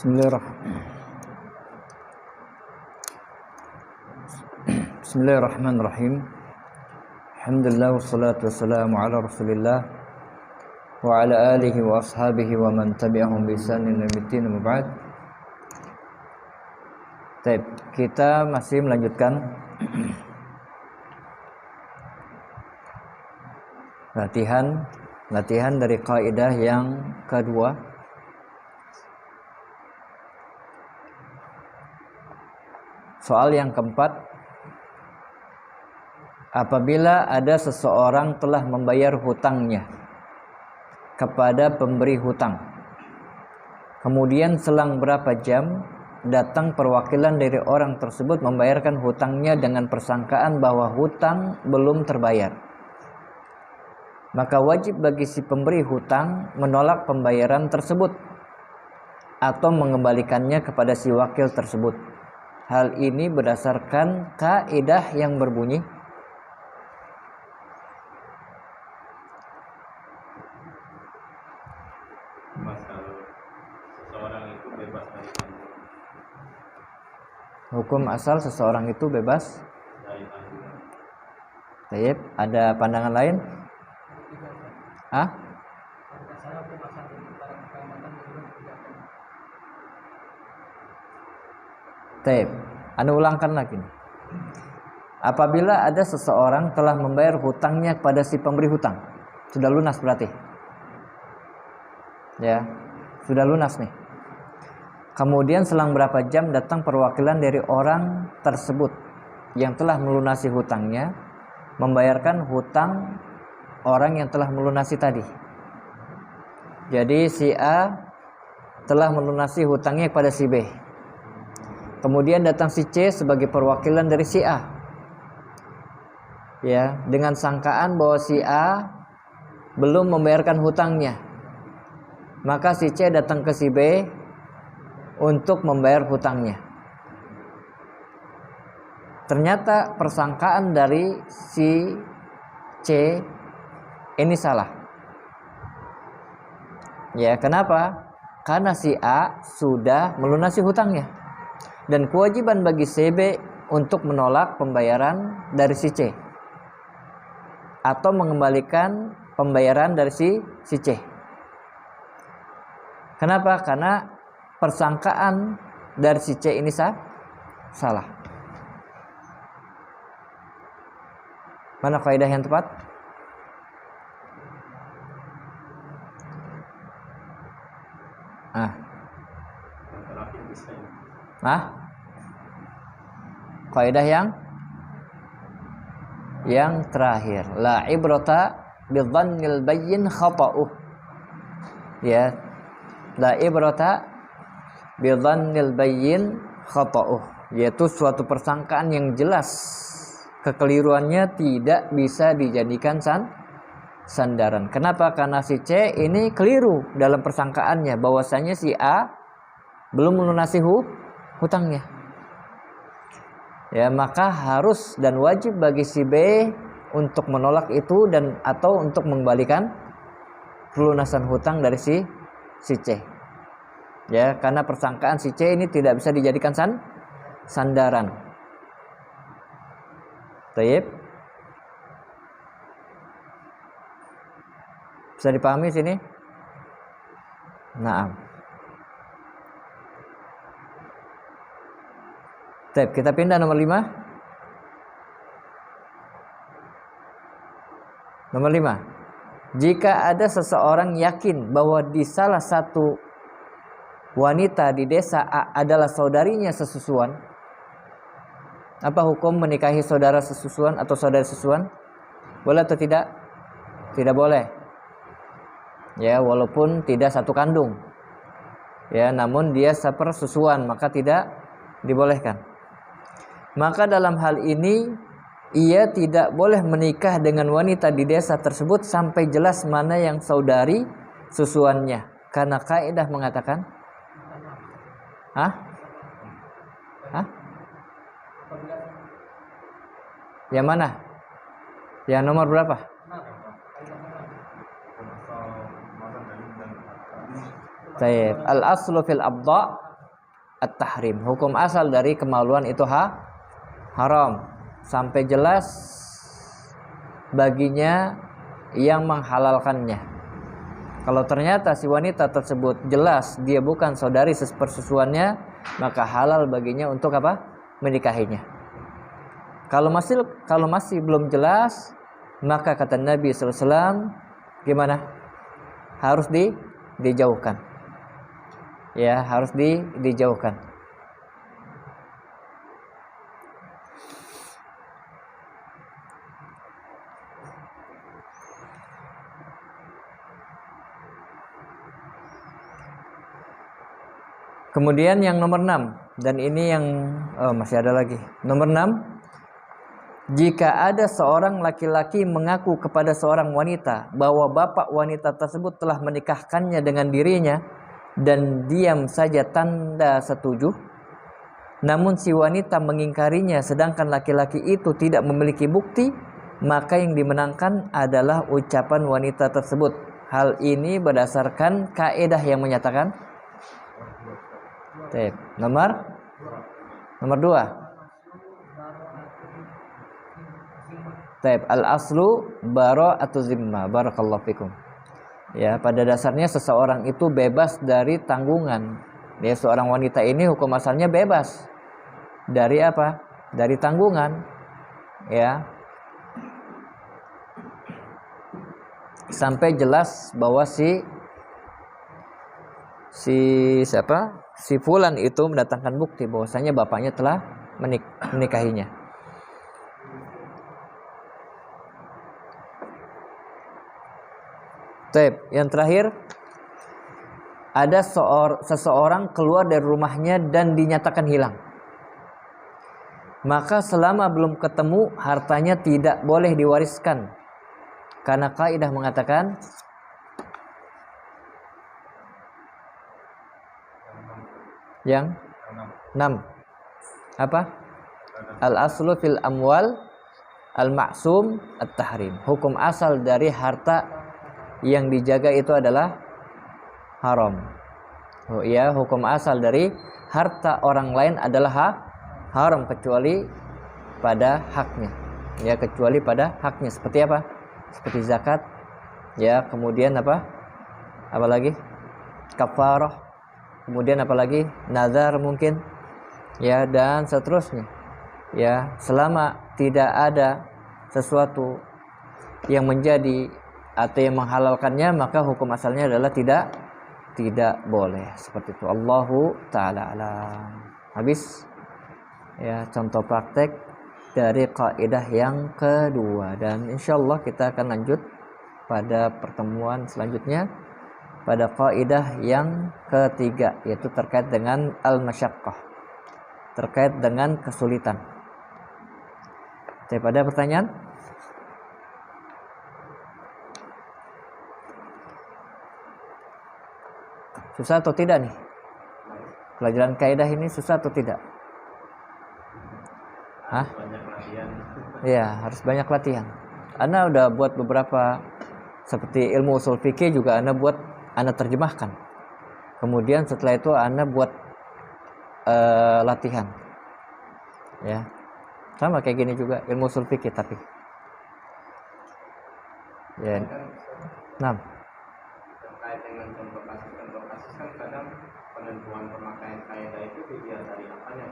Bismillahirrahmanirrahim. Alhamdulillah wassalatu wassalamu ala Rasulillah wa ala alihi wa ashabihi wa man tabi'ahum bi ihsan ila yaumil amma ba'd. Baik, kita masih melanjutkan latihan dari kaidah yang kedua. Soal yang keempat, apabila ada seseorang telah membayar hutangnya kepada pemberi hutang, kemudian selang berapa jam datang perwakilan dari orang tersebut membayarkan hutangnya dengan persangkaan bahwa hutang belum terbayar, maka wajib bagi si pemberi hutang menolak pembayaran tersebut atau mengembalikannya kepada si wakil tersebut. Hal ini berdasarkan kaidah yang berbunyi hukum asal seseorang itu bebas. Baik, ada pandangan lain? Baik, Anda ulangkan lagi. Apabila ada seseorang telah membayar hutangnya kepada si pemberi hutang, sudah lunas berarti, ya, sudah lunas nih. Kemudian selang berapa jam datang perwakilan dari orang tersebut yang telah melunasi hutangnya, membayarkan hutang orang yang telah melunasi tadi. Jadi si A telah melunasi hutangnya kepada si B. Kemudian datang si C sebagai perwakilan dari si A, ya, dengan sangkaan bahwa si A belum membayarkan hutangnya. Maka si C datang ke si B untuk membayar hutangnya. Ternyata persangkaan dari si C ini salah. Ya, kenapa? Karena si A sudah melunasi hutangnya. Dan kewajiban bagi si B untuk menolak pembayaran dari si C atau mengembalikan pembayaran dari si C. Kenapa? Karena persangkaan dari si C ini salah. Mana kaidah yang tepat? Kaidah yang terakhir, la ibrata bidzannil bayyin khata'uh. Ya, la ibrata bidzannil bayyin khata'uh, yaitu suatu persangkaan yang jelas kekeliruannya tidak bisa dijadikan sandaran. Kenapa? Karena si C ini keliru dalam persangkaannya bahwasanya si A belum melunasi hutangnya. Ya, maka harus dan wajib bagi si B untuk menolak itu dan atau untuk mengembalikan pelunasan hutang dari si C. Ya, karena persangkaan si C ini tidak bisa dijadikan sandaran. Baik. Bisa dipahami sini? Naam. Baik, kita pindah nomor 5. Nomor 5. Jika ada seseorang yakin bahwa di salah satu wanita di desa A adalah saudarinya sesusuan, apa hukum menikahi saudara sesusuan atau saudari sesusuan? Boleh atau tidak? Tidak boleh. Ya, walaupun tidak satu kandung. Ya, namun dia sepersusuan, maka tidak dibolehkan. Maka dalam hal ini ia tidak boleh menikah dengan wanita di desa tersebut sampai jelas mana yang saudari susuannya, karena kaidah mengatakan yang mana? Yang nomor berapa? Baik, al-aslu fil abda at-tahrim. Hukum asal dari kemaluan itu haram sampai jelas baginya yang menghalalkannya. Kalau ternyata si wanita tersebut jelas dia bukan saudari persusuannya, maka halal baginya untuk apa? Menikahinya. Kalau masih belum jelas, maka kata Nabi SAW, gimana? Harus dijauhkan. Ya, harus dijauhkan. Kemudian yang nomor 6, dan ini yang masih ada lagi. Nomor 6, jika ada seorang laki-laki mengaku kepada seorang wanita bahwa bapak wanita tersebut telah menikahkannya dengan dirinya dan diam saja tanda setuju, namun si wanita mengingkarinya sedangkan laki-laki itu tidak memiliki bukti, maka yang dimenangkan adalah ucapan wanita tersebut. Hal ini berdasarkan kaidah yang menyatakan nomor 2. Al-aslu bara'atu zimma. Barakallahu fikum. Ya, pada dasarnya seseorang itu bebas dari tanggungan. Ya, seorang wanita ini hukum asalnya bebas dari apa? Dari tanggungan. Ya. Sampai jelas bahwa si fulan itu mendatangkan bukti bahwasanya bapaknya telah menikahinya. Yang terakhir, ada seseorang keluar dari rumahnya dan dinyatakan hilang. Maka selama belum ketemu, hartanya tidak boleh diwariskan. Karena kaidah mengatakan yang 6. Apa? Al-aslu fil amwal al-ma'sum at-tahrim. Hukum asal dari harta yang dijaga itu adalah haram. Oh iya, hukum asal dari harta orang lain adalah haram kecuali pada haknya. Ya, kecuali pada haknya. Seperti apa? Seperti zakat. Ya, kemudian apa? Apalagi? Kafarah. Kemudian apalagi? Nazar mungkin. Ya, dan seterusnya. Ya, selama tidak ada sesuatu yang menjadi atau yang menghalalkannya, maka hukum asalnya adalah tidak boleh. Seperti itu. Allahu ta'ala alam. Habis ya contoh praktek dari kaidah yang kedua, dan insyaallah kita akan lanjut pada pertemuan selanjutnya pada kaidah yang ketiga, yaitu terkait dengan al-masyaqqah, terkait dengan kesulitan. Ada pertanyaan? Susah atau tidak nih? Pelajaran kaidah ini susah atau tidak? Banyak latihan. Iya, harus banyak latihan. Ana udah buat beberapa, seperti ilmu usul fikih juga Ana terjemahkan. Kemudian setelah itu Ana buat latihan. Ya. Sama kayak gini juga ilmu usul fikih tapi. Ya. Nah. Terkait dengan contoh kasus kan kadang penentuan pemakaian kaidah itu dilihat dari apanya.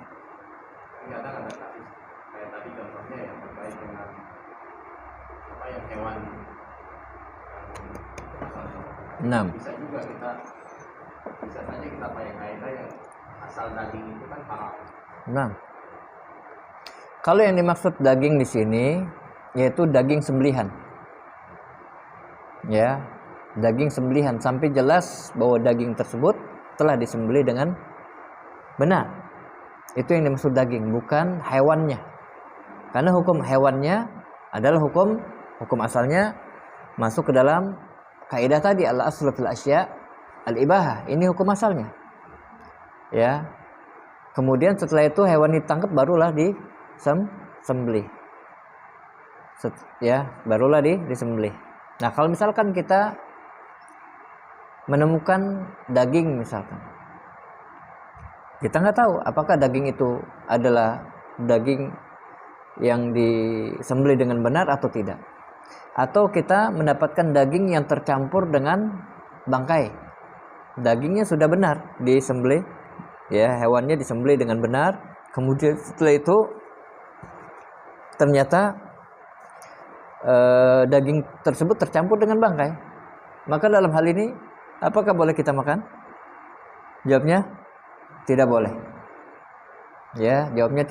Kadang ada kasus kayak tadi contohnya yang terkait dengan apa yang hewan. Bisa juga bisa saja kita pakai kaidah yang asal daging itu kan haram. Nah, kalau yang dimaksud daging di sini yaitu daging sembelihan. Ya, daging sembelihan sampai jelas bahwa daging tersebut telah disembelih dengan benar. Itu yang dimaksud daging, bukan hewannya. Karena hukum hewannya adalah hukum asalnya masuk ke dalam kaidah tadi, al-aslu fil asya al-ibahah. Ini hukum asalnya. Ya. Kemudian setelah itu hewan ditangkap barulah disembelih. Ya, barulah disembelih. Nah, kalau misalkan kita menemukan daging misalkan Kita nggak tahu apakah daging itu adalah daging yang disembelih dengan benar atau tidak. Atau kita mendapatkan daging yang tercampur dengan bangkai. Dagingnya sudah benar disembelih, ya, hewannya disembelih dengan benar. Kemudian setelah itu ternyata daging tersebut tercampur dengan bangkai. Maka dalam hal ini apakah boleh kita makan? Jawabnya tidak boleh. Ya, jawabnya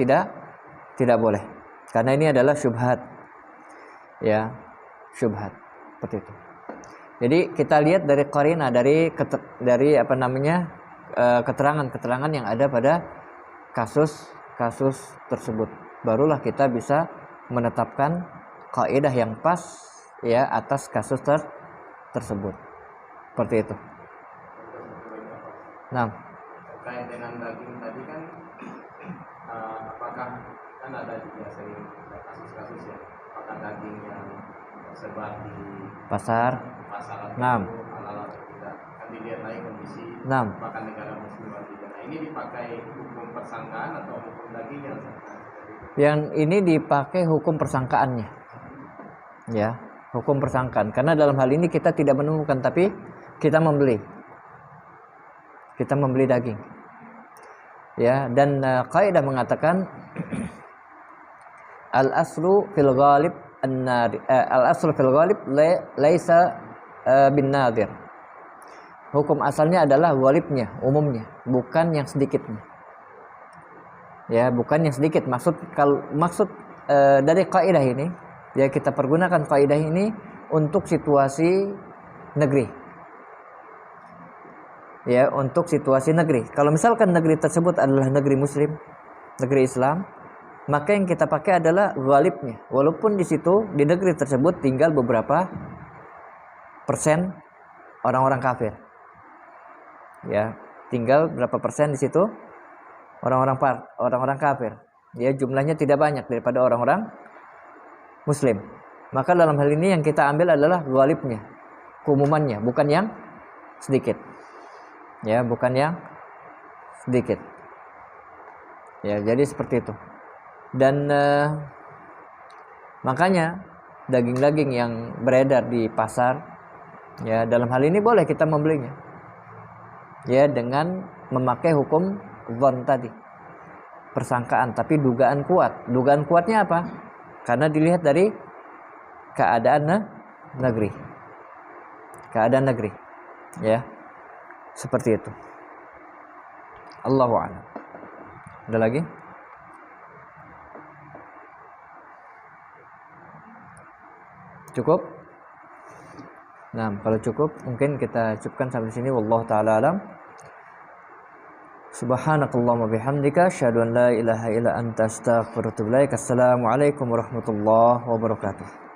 tidak boleh. Karena ini adalah syubhat. Ya, syubhat. Seperti itu. Jadi kita lihat dari qarina, dari keterangan-keterangan yang ada pada kasus tersebut. Barulah kita bisa menetapkan kaidah yang pas, ya, atas kasus tersebut. Seperti itu. Nah, terkait dengan daging tadi kan, apakah kan ada juga sering kasus-kasus ya, apakah daging yang tersebar di pasar atau Nah. halal atau tidak, kan dilihat lagi kondisi Nah. apakah negara muslim atau tidak. Nah, ini dipakai hukum persangkaan atau hukum dagingnya? Yang ini dipakai hukum persangkaannya, ya, hukum persangkaan. Karena dalam hal ini kita tidak menemukan, tapi kita membeli daging, ya. Dan kaidah mengatakan al aslu fil ghalib laisa bin nadir. Hukum asalnya adalah ghalibnya, umumnya, bukan yang sedikitnya. Ya, bukan yang sedikit. Maksud dari kaidah ini, ya, kita pergunakan kaidah ini untuk situasi negeri. Ya, untuk situasi negeri. Kalau misalkan negeri tersebut adalah negeri muslim, negeri Islam, maka yang kita pakai adalah ghalibnya. Walaupun di situ, di negeri tersebut tinggal beberapa persen orang-orang kafir. Ya, tinggal berapa persen di situ orang-orang kafir. Ya, jumlahnya tidak banyak daripada orang-orang muslim. Maka dalam hal ini yang kita ambil adalah ghalibnya, keumumannya, bukan yang sedikit. Ya, bukan yang sedikit. Ya, jadi seperti itu. Dan makanya daging-daging yang beredar di pasar, ya, dalam hal ini boleh kita membelinya, ya, dengan memakai hukum dzan tadi, persangkaan, tapi dugaan kuat. Dugaan kuatnya apa? Karena dilihat dari keadaan negeri, ya, seperti itu. Allahu a'lam. Ada lagi? Cukup? Nah, kalau cukup mungkin kita cukupkan sampai sini. Wallahu taala alam. Subhanakallahumma bihamdika asyhadu an la ilaha illa anta astaghfiruka wa atubu ilaik. Assalamualaikum warahmatullahi wabarakatuh.